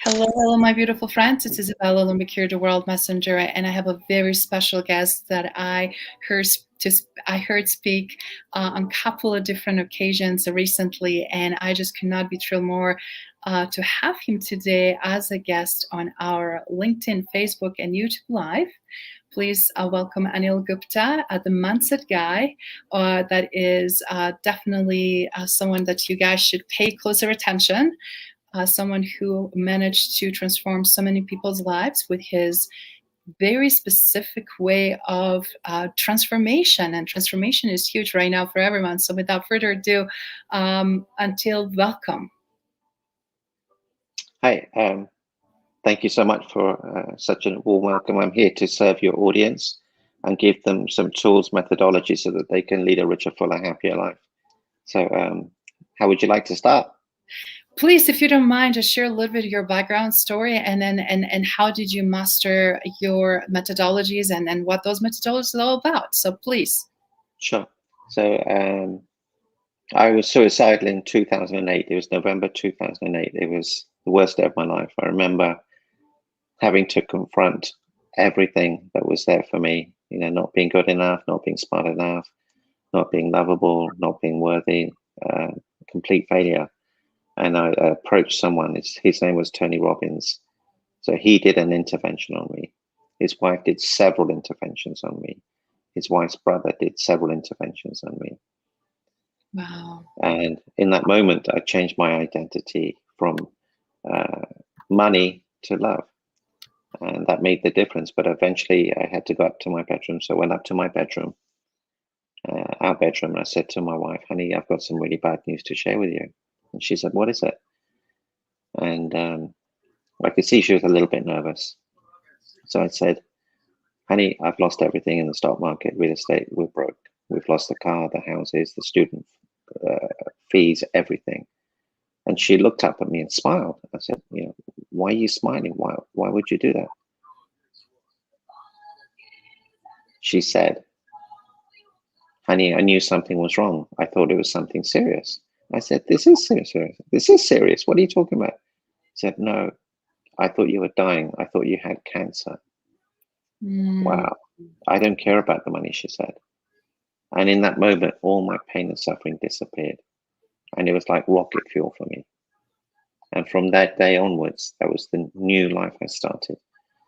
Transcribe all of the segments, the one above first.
Hello, my beautiful friends. It's Izabela Lundberg here, the World Messenger, and I have a very special guest that I heard speak on a couple of different occasions recently, and I just could not be thrilled more to have him today as a guest on our LinkedIn, Facebook, and YouTube Live. Please welcome Anil Gupta, the mindset guy. That is definitely someone that you guys should pay closer attention. Someone who managed to transform so many people's lives with his very specific way of transformation. And transformation is huge right now for everyone. So without further ado, Anil, welcome. Hi, thank you so much for such a warm welcome. I'm here to serve your audience and give them some tools, methodology, so that they can lead a richer, fuller, happier life. So how would you like to start? Please, if you don't mind, just share a little bit of your background story, and then and how did you master your methodologies, and what those methodologies are all about. So please. Sure. So I was suicidal in 2008. It was November 2008. It was the worst day of my life. I remember having to confront everything that was there for me. You know, not being good enough, not being smart enough, not being lovable, not being worthy, complete failure. And I approached someone. His name was Tony Robbins. So he did an intervention on me. His wife did several interventions on me. His wife's brother did several interventions on me. Wow. And in that moment, I changed my identity from money to love. And that made the difference. But eventually I had to go up to my bedroom. So I went up to my bedroom, our bedroom, and I said to my wife, honey, I've got some really bad news to share with you. And she said, what is it? And I could see she was a little bit nervous. So I said, honey, I've lost everything in the stock market, real estate, we're broke. We've lost the car, the houses, the student fees, everything. And she looked up at me and smiled. I said, you know, why are you smiling? Why would you do that? She said, honey, I knew something was wrong. I thought it was something serious. I said, this is serious. This is serious. What are you talking about? She said, no, I thought you were dying. I thought you had cancer. Wow. I don't care about the money, she said. And in that moment, all my pain and suffering disappeared. And it was like rocket fuel for me. And from that day onwards, that was the new life I started.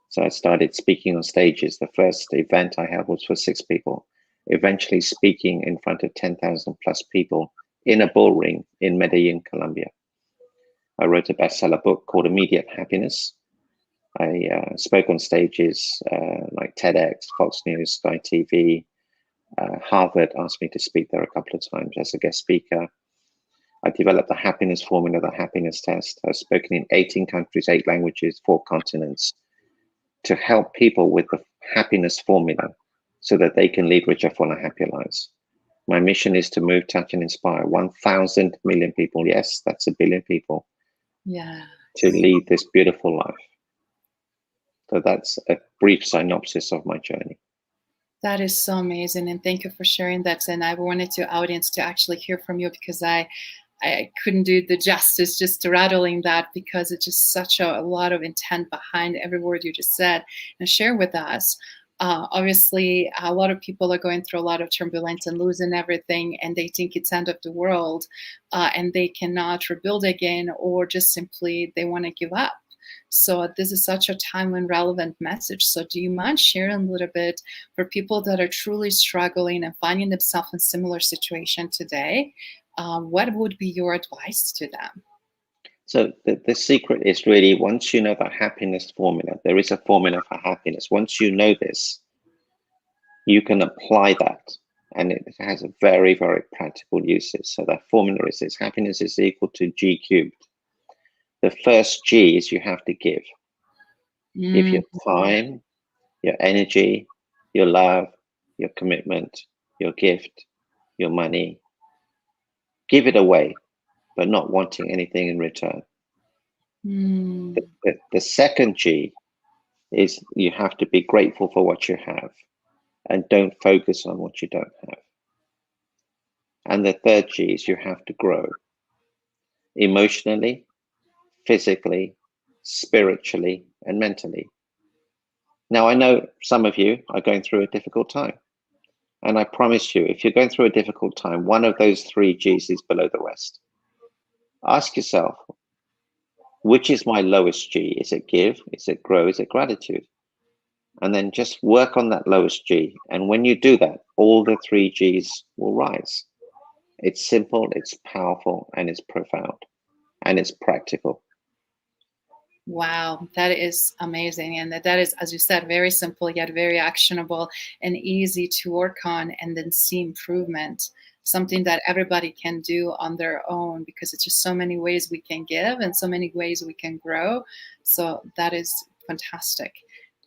So I started speaking on stages. The first event I had was for 6 people, eventually speaking in front of 10,000 plus people in a bull ring in Medellin, Colombia. I wrote a bestseller book called Immediate Happiness. I spoke on stages like TEDx, Fox News, Sky TV. Harvard asked me to speak there a couple of times as a guest speaker. I developed the happiness formula, the happiness test. I've spoken in 18 countries, 8 languages, 4 continents, to help people with the happiness formula so that they can lead richer, fuller, happier lives. My mission is to move, touch, and inspire 1,000 million people. Yes, that's 1 billion people. Yeah. To lead this beautiful life. So that's a brief synopsis of my journey. That is so amazing, and thank you for sharing that. And I wanted the audience to actually hear from you, because I couldn't do the justice just to rattling that, because it's just such a lot of intent behind every word you just said. And share with us. Obviously, a lot of people are going through a lot of turbulence and losing everything, and they think it's end of the world, and they cannot rebuild again, or just simply they want to give up. So this is such a timely and relevant message. So do you mind sharing a little bit for people that are truly struggling and finding themselves in similar situation today? What would be your advice to them? So the secret is really, once you know the happiness formula, there is a formula for happiness. Once you know this, you can apply that, and it has a very, very practical uses. So that formula is this: happiness is equal to G cubed. The first G is you have to give. Give your time, your energy, your love, your commitment, your gift, your money. Give it away, but not wanting anything in return. The second G is you have to be grateful for what you have and don't focus on what you don't have. And the third G is you have to grow emotionally, physically, spiritually, and mentally. Now, I know some of you are going through a difficult time. And I promise you, if you're going through a difficult time, one of those 3 G's is below the rest. Ask yourself, which is my lowest G? Is it give? Is it grow? Is it gratitude? And then just work on that lowest G. And when you do that, all the 3 G's will rise. It's simple, it's powerful, and it's profound, and it's practical. Wow, that is amazing. And that is, as you said, very simple, yet very actionable and easy to work on and then see improvement. Something that everybody can do on their own, because it's just so many ways we can give and so many ways we can grow. So that is fantastic.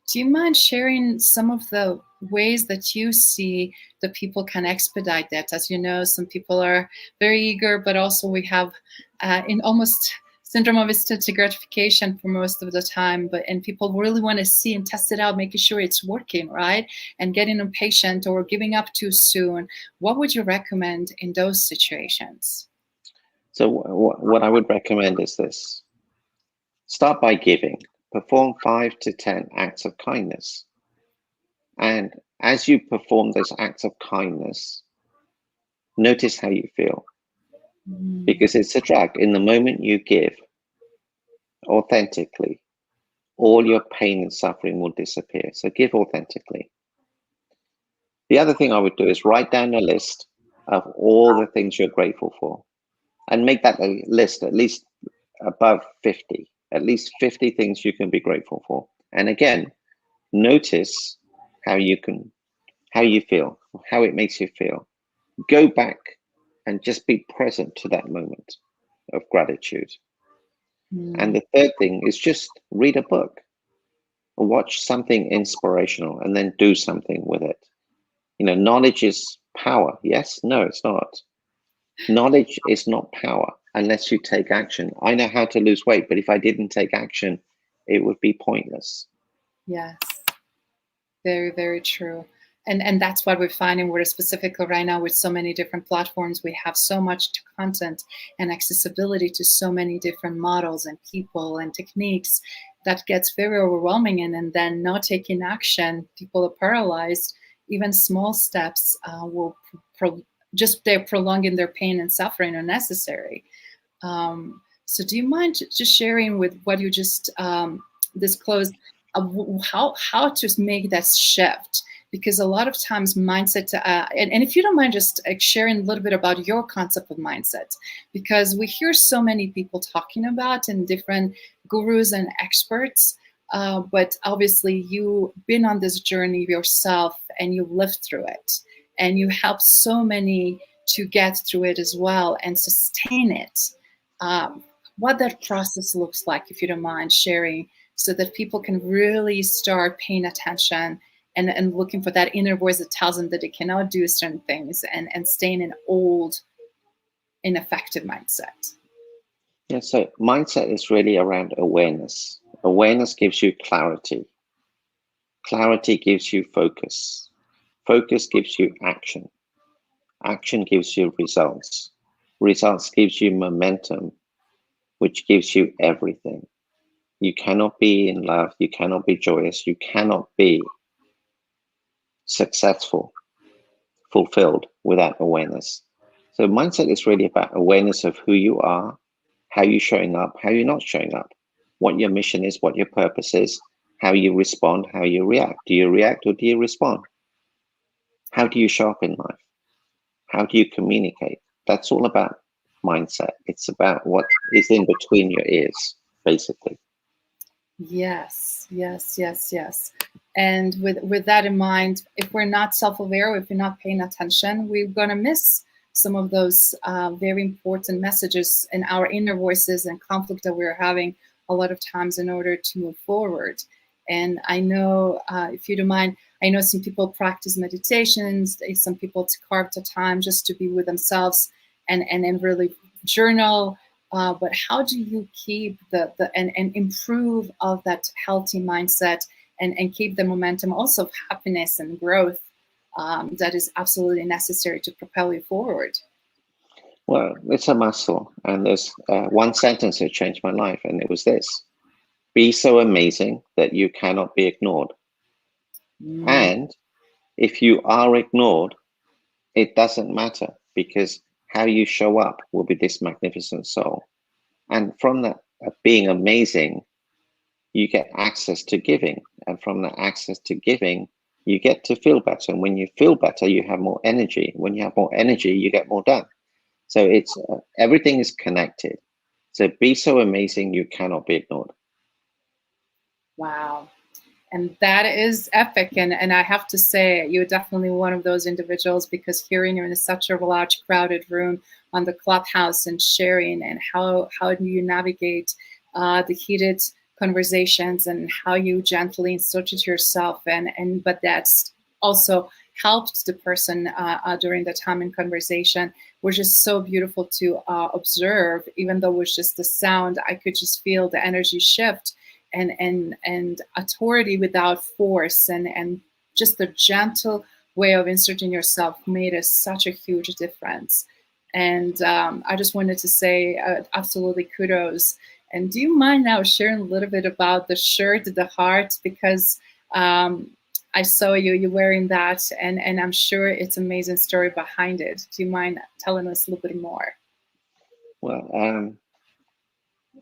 Do you mind sharing some of the ways that you see that people can expedite that? As you know, some people are very eager, but also we have in almost syndrome of instant gratification for most of the time, and people really want to see and test it out, making sure it's working, right? And getting impatient or giving up too soon. What would you recommend in those situations? So what I would recommend is this. Start by giving. Perform 5 to 10 acts of kindness. And as you perform those acts of kindness, notice how you feel. Because it's a drug. In the moment you give authentically, all your pain and suffering will disappear. So give authentically. The other thing I would do is write down a list of all the things you're grateful for, and make that a list at least above 50, at least 50 things you can be grateful for. And again, notice how you feel, how it makes you feel. Go back and just be present to that moment of gratitude. And the third thing is just read a book or watch something inspirational and then do something with it. You know, knowledge is power. Yes? No, it's not. Knowledge is not power unless you take action. I know how to lose weight, but if I didn't take action, it would be pointless. Yes, very, very true. And that's what we're finding. We're specifically right now with so many different platforms. We have so much content and accessibility to so many different models and people and techniques that gets very overwhelming. And then not taking action, people are paralyzed. Even small steps will they're prolonging their pain and suffering unnecessary. So do you mind just sharing with what you just disclosed, how to make that shift? Because a lot of times mindset, and if you don't mind just sharing a little bit about your concept of mindset, because we hear so many people talking about and different gurus and experts, but obviously you've been on this journey yourself and you've lived through it and you helped so many to get through it as well and sustain it. What that process looks like, if you don't mind sharing, so that people can really start paying attention and looking for that inner voice that tells them that they cannot do certain things and stay in an old, ineffective mindset. Yeah, so mindset is really around awareness. Awareness gives you clarity. Clarity gives you focus. Focus gives you action. Action gives you results. Results gives you momentum, which gives you everything. You cannot be in love. You cannot be joyous. You cannot be successful, fulfilled without awareness. So mindset is really about awareness of who you are, how you're showing up, how you're not showing up, what your mission is, what your purpose is, how you respond, how you react. Do you react or do you respond? How do you show up in life? How do you communicate? That's all about mindset. It's about what is in between your ears, basically. Yes, yes, yes, yes. And with that in mind, if we're not self-aware, if we're not paying attention, we're going to miss some of those very important messages in our inner voices and conflict that we're having a lot of times in order to move forward. And I know, if you don't mind, I know some people practice meditations, some people carve the time just to be with themselves and really journal. But how do you keep and improve of that healthy mindset and keep the momentum also of happiness and growth that is absolutely necessary to propel you forward? Well, it's a muscle. And there's one sentence that changed my life, and it was this: Be so amazing that you cannot be ignored. And if you are ignored, it doesn't matter, because how you show up will be this magnificent soul. And from that being amazing, you get access to giving. And from that access to giving, you get to feel better. And when you feel better, you have more energy. When you have more energy, you get more done. So it's everything is connected. So be so amazing, you cannot be ignored. Wow. And that is epic. And I have to say, you're definitely one of those individuals, because hearing you in such a large, crowded room on the Clubhouse and sharing, and how do you navigate the heated conversations, and how you gently insert it yourself, but that's also helped the person during the time in conversation, which is so beautiful to observe. Even though it was just the sound, I could just feel the energy shift, and authority without force, and just a gentle way of inserting yourself made us such a huge difference. And I just wanted to say absolutely kudos. And do you mind now sharing a little bit about the shirt, the heart, because I saw you wearing that, and I'm sure it's an amazing story behind it. Do you mind telling us a little bit more? Well,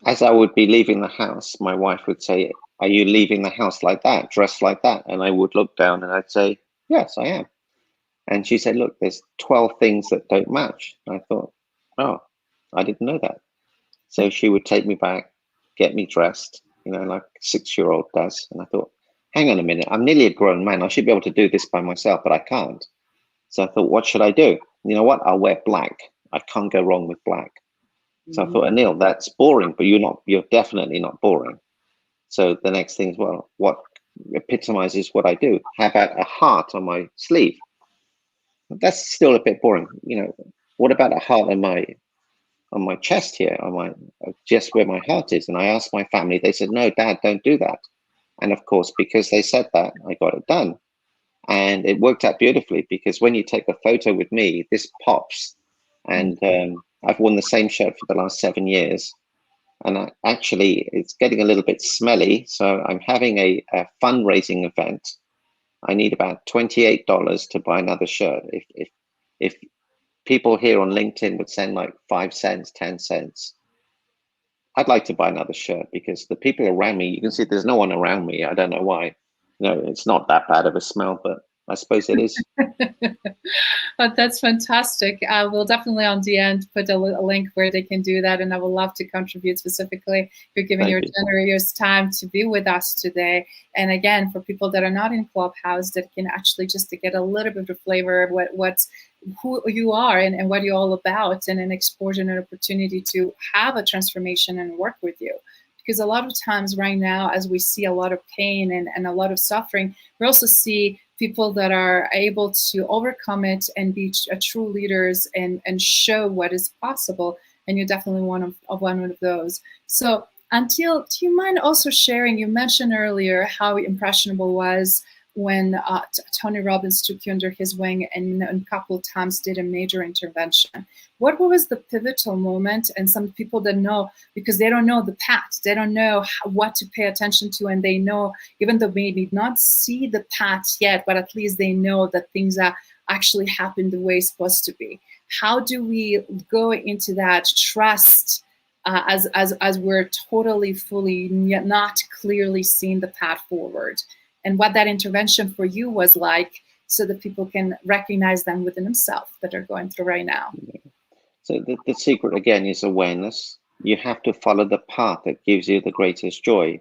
as I would be leaving the house, my wife would say, "Are you leaving the house like that, dressed like that?" And I would look down and I'd say, "Yes, I am." And she said, "Look, there's 12 things that don't match." And I thought, "Oh, I didn't know that." So she would take me back, get me dressed, like a 6-year-old does. And I thought, hang on a minute, I'm nearly a grown man. I should be able to do this by myself, but I can't. So I thought, what should I do? You know what? I'll wear black. I can't go wrong with black. So I thought, Anil, that's boring, but you're definitely not boring. So the next thing is, well, what epitomizes what I do? How about a heart on my sleeve? That's still a bit boring. What about a heart on my chest here, just where my heart is? And I asked my family, they said, no, Dad, don't do that. And of course, because they said that, I got it done. And it worked out beautifully, because when you take a photo with me, this pops. And I've worn the same shirt for the last 7 years. And actually, it's getting a little bit smelly. So I'm having a fundraising event. I need about $28 to buy another shirt. If people here on LinkedIn would send like 5 cents, 10 cents, I'd like to buy another shirt, because the people around me, you can see there's no one around me. I don't know why. It's not that bad of a smell, but I suppose it is. But that's fantastic. We'll definitely on the end put a link where they can do that, and I would love to contribute specifically. You're giving your generous time to be with us today. And again, for people that are not in Clubhouse, that can actually just to get a little bit of flavor of who you are and what you're all about, and an exposure and an opportunity to have a transformation and work with you. Because a lot of times right now, as we see a lot of pain and a lot of suffering, we also see people that are able to overcome it and be true leaders and show what is possible. And you're definitely one of those. So Anil, do you mind also sharing, you mentioned earlier how impressionable was when Tony Robbins took you under his wing and a couple of times did a major intervention. What was the pivotal moment? And some people that know, because they don't know the path, they don't know what to pay attention to, and they know, even though maybe not see the path yet, but at least they know that things are actually happen the way it's supposed to be. How do we go into that trust as we're totally, fully not clearly seeing the path forward? And what that intervention for you was like, so that people can recognize them within themselves that are going through right now. So the secret, again, is awareness. You have to follow the path that gives you the greatest joy.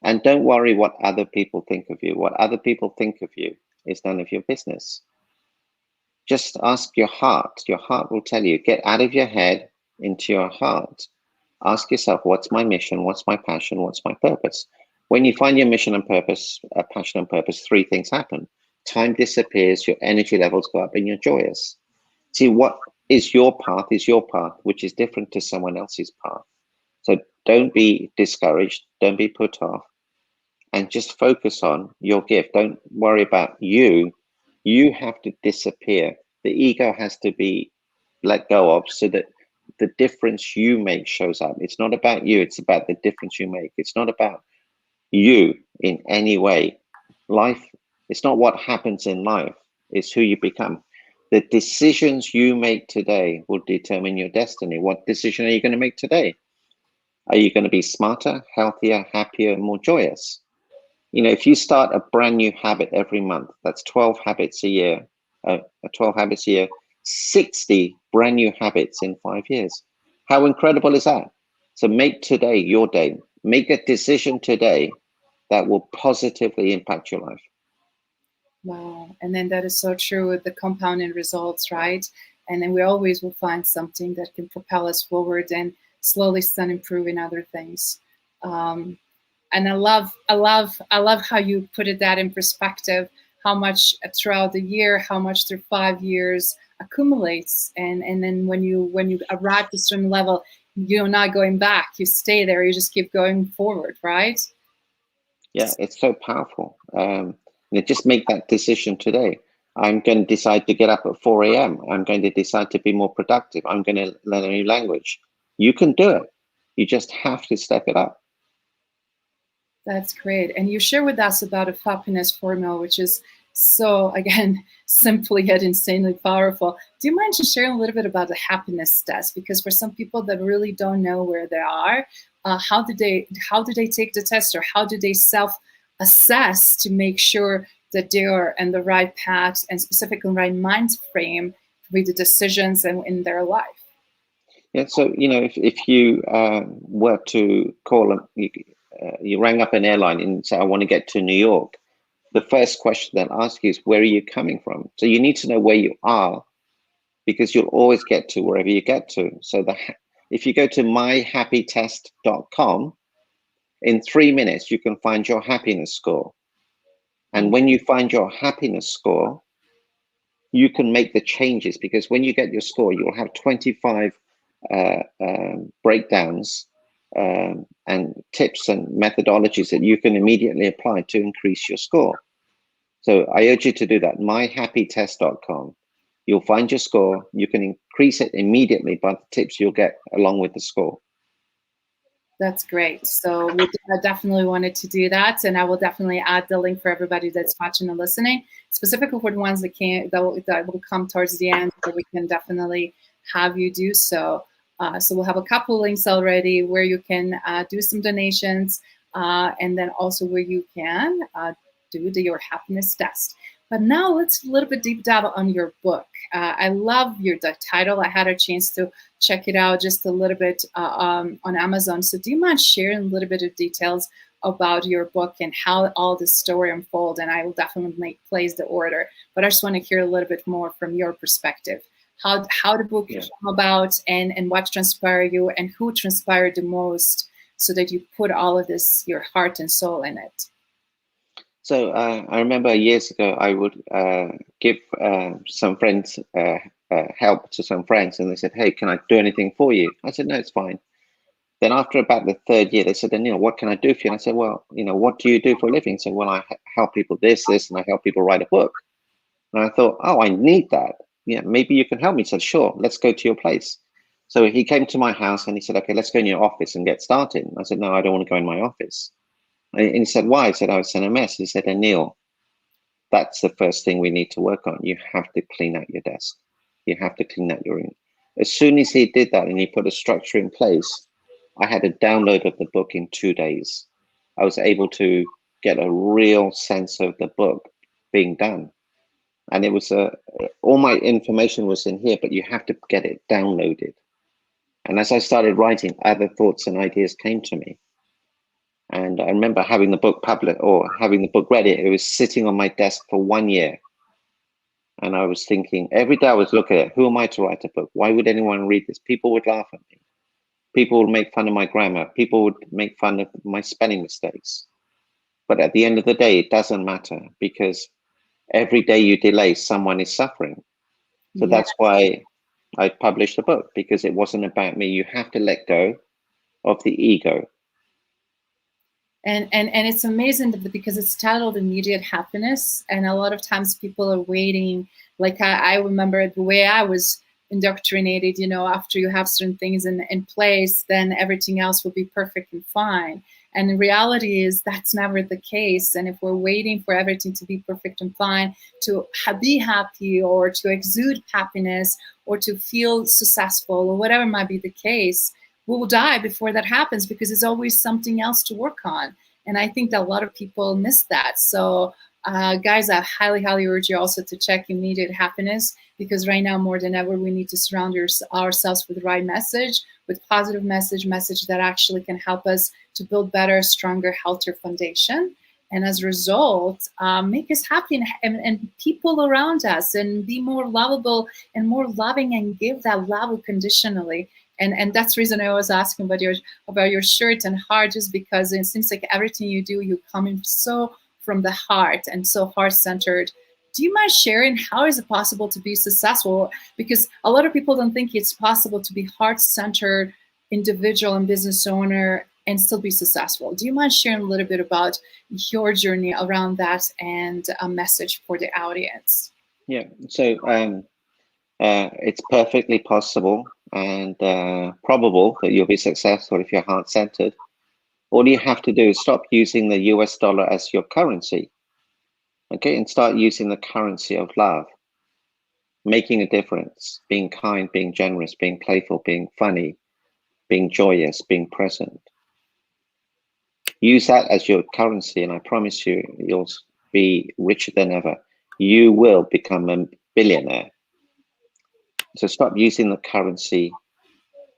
And don't worry what other people think of you. What other people think of you is none of your business. Just ask your heart. Your heart will tell you. Get out of your head into your heart. Ask yourself, what's my mission? What's my passion? What's my purpose? When you find your mission and purpose, passion and purpose, 3 things happen. Time disappears, your energy levels go up, and you're joyous. See, what is your path, which is different to someone else's path. So don't be discouraged, don't be put off, and just focus on your gift. Don't worry about you. You have to disappear. The ego has to be let go of, so that the difference you make shows up. It's not about you, it's about the difference you make. It's not about you in any way. Life, it's not what happens in life, it's who you become. The decisions you make today will determine your destiny. What decision are you going to make today? Are you going to be smarter, healthier, happier, more joyous? You know, if you start a brand new habit every month, that's 12 habits a year, 12 habits a year, 60 brand new habits in 5 years. How incredible is that? So make today your day. Make a decision today that will positively impact your life. Wow. And then that is so true with the compounding results, right? And then we always will find something that can propel us forward and slowly start improving other things. And I love how you put it that in perspective, how much throughout the year, how much through 5 years accumulates. And then when you arrive to a certain level, you're not going back, you stay there, you just keep going forward, right? Yeah, it's so powerful. Just make that decision today. I'm going to decide to get up at 4 a.m. I'm going to decide to be more productive. I'm going to learn a new language. You can do it. You just have to step it up. That's great. And you share with us about a happiness formula, which is so, again, simply yet insanely powerful. Do you mind just sharing a little bit about the happiness test? Because for some people that really don't know where they are, how do they take the test, or how do they self-assess to make sure that they are in the right path and specifically right mind frame with the decisions and in their life? Yeah, so, you know, if you were to call, you rang up an airline and say, I want to get to New York, the first question they'll ask you is, where are you coming from? So you need to know where you are, because you'll always get to wherever you get to. So if you go to myhappytest.com, in 3 minutes, you can find your happiness score. And when you find your happiness score, you can make the changes, because when you get your score, you'll have 25 breakdowns and tips and methodologies that you can immediately apply to increase your score. So I urge you to do that. myhappytest.com. You'll find your score. You can increase it immediately by the tips you'll get along with the score. That's great. So I definitely wanted to do that, and I will definitely add the link for everybody that's watching and listening, specifically for the ones that will come towards the end, where we can definitely have you do so. So we'll have a couple links already where you can do some donations, and then also where you can do your happiness test. But now let's a little bit deep dive on your book. I love the title. I had a chance to check it out just a little bit on Amazon. So do you mind sharing a little bit of details about your book and how all this story unfolds? And I will definitely place the order, but I just want to hear a little bit more from your perspective. How the book came about, and what transpired you, and who transpired the most, so that you put all of this, your heart and soul, in it. So I remember years ago, I would give some friends help to some friends, and they said, hey, can I do anything for you? I said, no, it's fine. Then after about the third year, they said, Anil, what can I do for you? And I said, well, what do you do for a living? So, well, I help people this, and I help people write a book. And I thought, oh, I need that. Yeah, maybe you can help me. He said, sure, let's go to your place. So he came to my house and he said, okay, let's go in your office and get started. And I said, no, I don't want to go in my office. And he said, why? I said, I was in a mess. He said, Anil, that's the first thing we need to work on. You have to clean out your desk. You have to clean out your room. As soon as he did that and he put a structure in place, I had a download of the book in 2 days. I was able to get a real sense of the book being done. And it was all my information was in here, but you have to get it downloaded. And as I started writing, other thoughts and ideas came to me. And I remember having the book published, or having the book ready. It was sitting on my desk for 1 year. And I was thinking, every day I was looking at it, who am I to write a book? Why would anyone read this? People would laugh at me. People would make fun of my grammar. People would make fun of my spelling mistakes. But at the end of the day, it doesn't matter, because every day you delay, someone is suffering. So that's why I published the book, because it wasn't about me. You have to let go of the ego. And it's amazing because it's titled Immediate Happiness. And a lot of times people are waiting. Like I remember the way I was indoctrinated, after you have certain things in place, then everything else will be perfect and fine. And the reality is that's never the case. And if we're waiting for everything to be perfect and fine, to be happy or to exude happiness or to feel successful or whatever might be the case, we will die before that happens, because there's always something else to work on. And I think that a lot of people miss that. So guys, I highly, highly urge you also to check immediate happiness, because right now more than ever, we need to surround ourselves with the right message, with positive message that actually can help us to build better, stronger, healthier foundation. And as a result, make us happy and people around us, and be more lovable and more loving, and give that love unconditionally. And that's the reason I was asking about your shirt and heart, just because it seems like everything you do, you come in so from the heart and so heart-centered. Do you mind sharing how is it possible to be successful? Because a lot of people don't think it's possible to be heart-centered individual and business owner and still be successful. Do you mind sharing a little bit about your journey around that and a message for the audience? Yeah, so it's perfectly possible and probable that you'll be successful if you're heart-centered. All you have to do is stop using the US dollar as your currency, okay, and start using the currency of love, making a difference, being kind, being generous, being playful, being funny, being joyous, being present. Use that as your currency, and I promise you, you'll be richer than ever. You will become a billionaire. So stop using the currency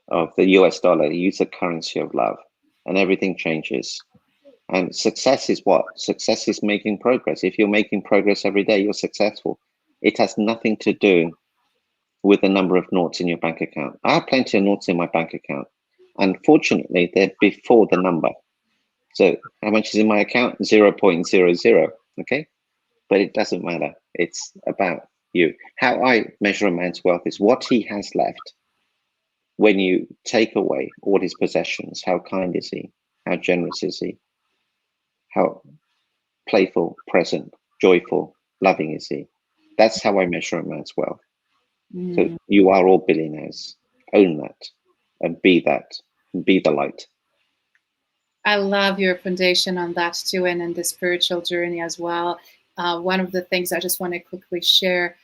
of the US dollar, use the currency of love, and everything changes. And success is what? Success is making progress. If you're making progress every day, you're successful. It has nothing to do with the number of noughts in your bank account. I have plenty of noughts in my bank account. Unfortunately, they're before the number. So how much is in my account? 0.00, okay? But it doesn't matter. It's about you. How I measure a man's wealth is what he has left when you take away all his possessions. How kind is he? How generous is he? How playful, present, joyful, loving is he? That's how I measure a man's wealth. So you are all billionaires. Own that and be that. And be the light. I love your foundation on that too, and in the spiritual journey as well. One of the things I just want to quickly share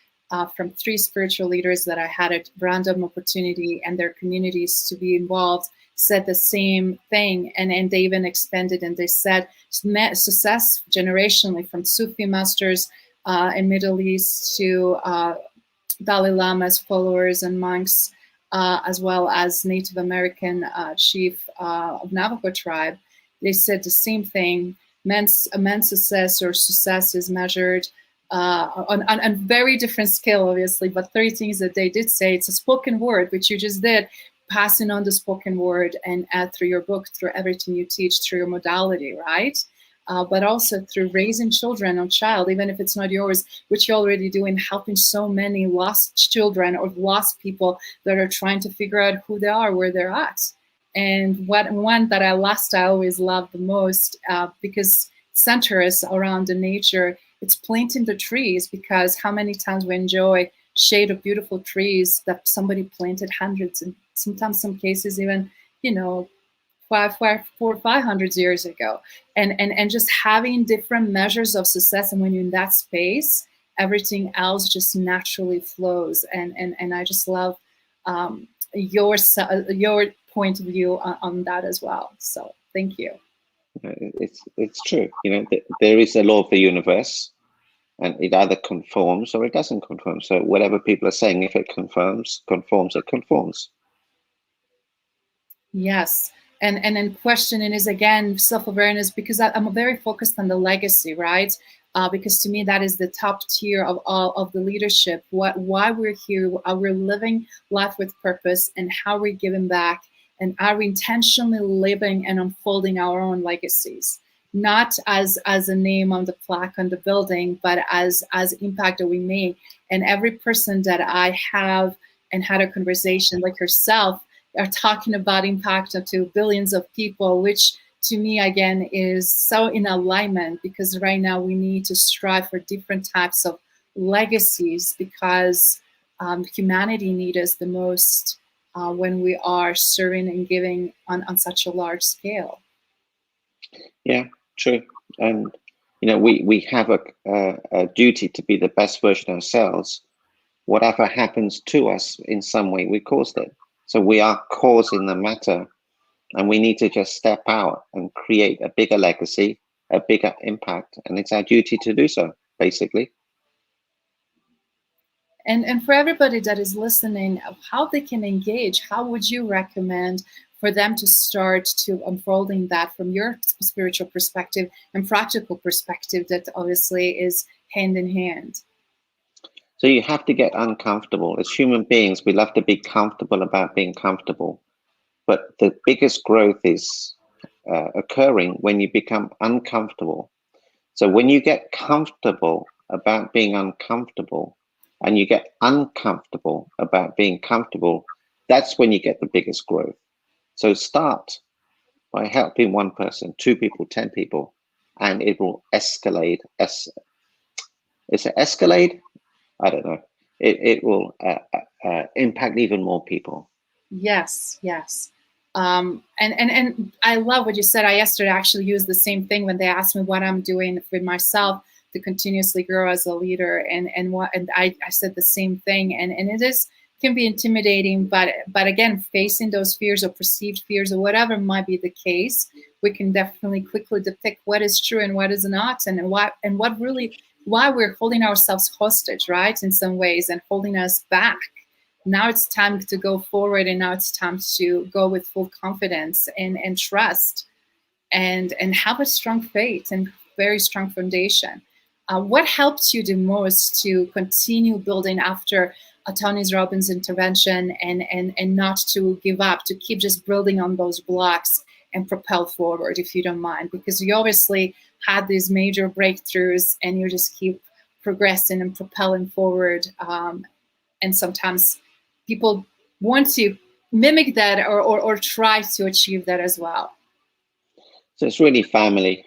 from 3 spiritual leaders that I had a random opportunity and their communities to be involved said the same thing, and they even expanded, and they said success generationally, from Sufi masters in Middle East to Dalai Lama's followers and monks, as well as Native American chief of Navajo tribe. They said the same thing. Men's success or success is measured on a very different scale, obviously, but 3 things that they did say. It's a spoken word, which you just did, passing on the spoken word, and through your book, through everything you teach, through your modality, right? But also through raising children or child, even if it's not yours, which you're already doing, helping so many lost children or lost people that are trying to figure out who they are, where they're at. And one that I always love the most, because centers around the nature, it's planting the trees, because how many times we enjoy shade of beautiful trees that somebody planted hundreds and sometimes some cases even, 400 or 500 years ago, and just having different measures of success. And when you're in that space, everything else just naturally flows. And I just love your point of view on that as well. So thank you. It's true. There is a law of the universe, and it either conforms or it doesn't conform. So whatever people are saying, if it conforms, it conforms. Yes. And then questioning is, again, self-awareness, because I'm very focused on the legacy, right? Because to me, that is the top tier of all of the leadership. Why we're here, we're living life with purpose, and how we're giving back, and are we intentionally living and unfolding our own legacies, not as a name on the plaque on the building, but as impact that we make. And every person that I have and had a conversation like yourself are talking about impact to billions of people, which to me, again, is so in alignment, because right now we need to strive for different types of legacies, because humanity needs us the most when we are serving and giving on such a large scale. Yeah, true. And we have a duty to be the best version of ourselves. Whatever happens to us, in some way, we caused it. So we are causing the matter, and we need to just step out and create a bigger legacy, a bigger impact, and it's our duty to do so, basically. And for everybody that is listening, how they can engage, how would you recommend for them to start to unfolding that from your spiritual perspective and practical perspective that obviously is hand in hand? So you have to get uncomfortable. As human beings, we love to be comfortable about being comfortable. But the biggest growth is occurring when you become uncomfortable. So when you get comfortable about being uncomfortable, and you get uncomfortable about being comfortable, that's when you get the biggest growth. So start by helping one person, 2 people, 10 people, and it will escalate. Is it escalate? I don't know. It will impact even more people. Yes, yes. And I love what you said. I yesterday actually used the same thing when they asked me what I'm doing with myself to continuously grow as a leader, and I said the same thing, and it can be intimidating, but again, facing those fears or perceived fears or whatever might be the case, we can definitely quickly depict what is true and what is not, and what really why we're holding ourselves hostage, right, in some ways, and holding us back. Now it's time to go forward, and now it's time to go with full confidence and trust, and have a strong faith and very strong foundation. What helped you the most to continue building after Tony Robbins' intervention, and not to give up, to keep just building on those blocks and propel forward, if you don't mind? Because you obviously had these major breakthroughs, and you just keep progressing and propelling forward. And sometimes people want to mimic that or try to achieve that as well. So it's really family.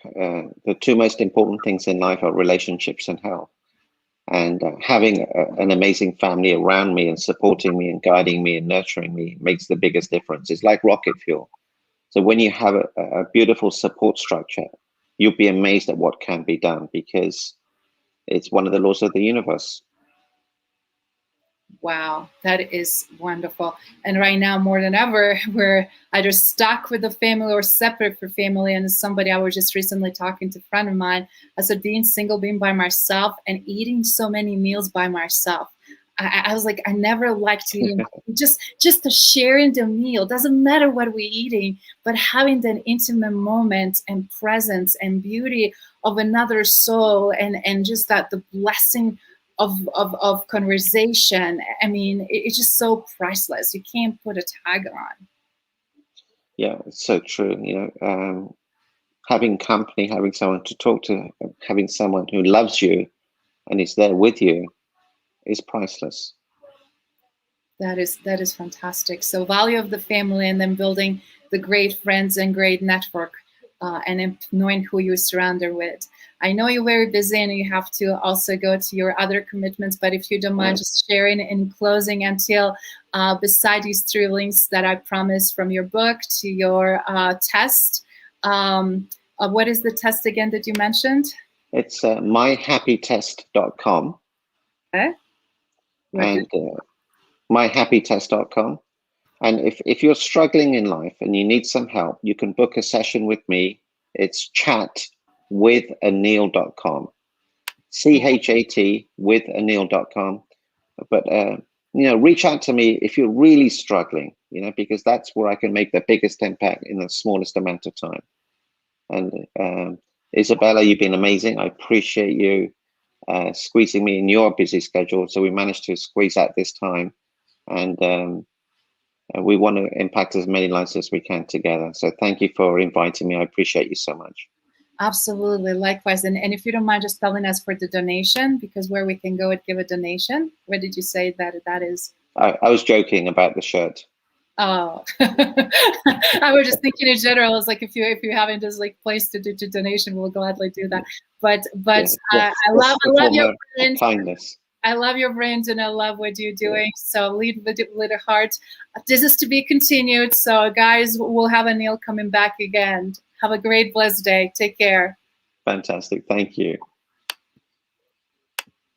The 2 most important things in life are relationships and health. And having an amazing family around me and supporting me and guiding me and nurturing me makes the biggest difference. It's like rocket fuel. So when you have a beautiful support structure, you'll be amazed at what can be done, because it's one of the laws of the universe. Wow, that is wonderful. And right now, more than ever, we're either stuck with the family or separate for family. And as somebody, I was just recently talking to a friend of mine, I said, being single, being by myself, and eating so many meals by myself. I was like, I never liked eating. just the sharing the meal. Doesn't matter what we're eating, but having that intimate moment and presence and beauty of another soul, and just that the blessing of conversation. I mean, it's just so priceless. You can't put a tag on. Yeah, it's so true. Having company, having someone to talk to, having someone who loves you and is there with you is priceless. That is fantastic. So value of the family, and then building the great friends and great network, and knowing who you're surrounded with. I know you're very busy and you have to also go to your other commitments, but if you don't mind just sharing in closing, Anil, beside these 3 links that I promised, from your book to your test, what is the test again that you mentioned? It's myhappytest.com. Okay. And myhappytest.com. And if you're struggling in life and you need some help, you can book a session with me. It's chatwithanil.com. CHAT with Anil.com. But reach out to me if you're really struggling, because that's where I can make the biggest impact in the smallest amount of time. And Izabela, you've been amazing. I appreciate you squeezing me in your busy schedule. So we managed to squeeze out this time, and we want to impact as many lives as we can together. So thank you for inviting me. I appreciate you so much. Absolutely, likewise. And if you don't mind just telling us for the donation, because where we can go and give a donation, where did you say that is? I was joking about the shirt. Oh, I was just thinking in general. I was like, if you haven't just like place to do donation, we'll gladly do that. But I love your kindness. I love your brains and I love what you're doing. So lead with a heart. This is to be continued. So guys, we'll have Anil coming back again. Have a great, blessed day. Take care. Fantastic. Thank you.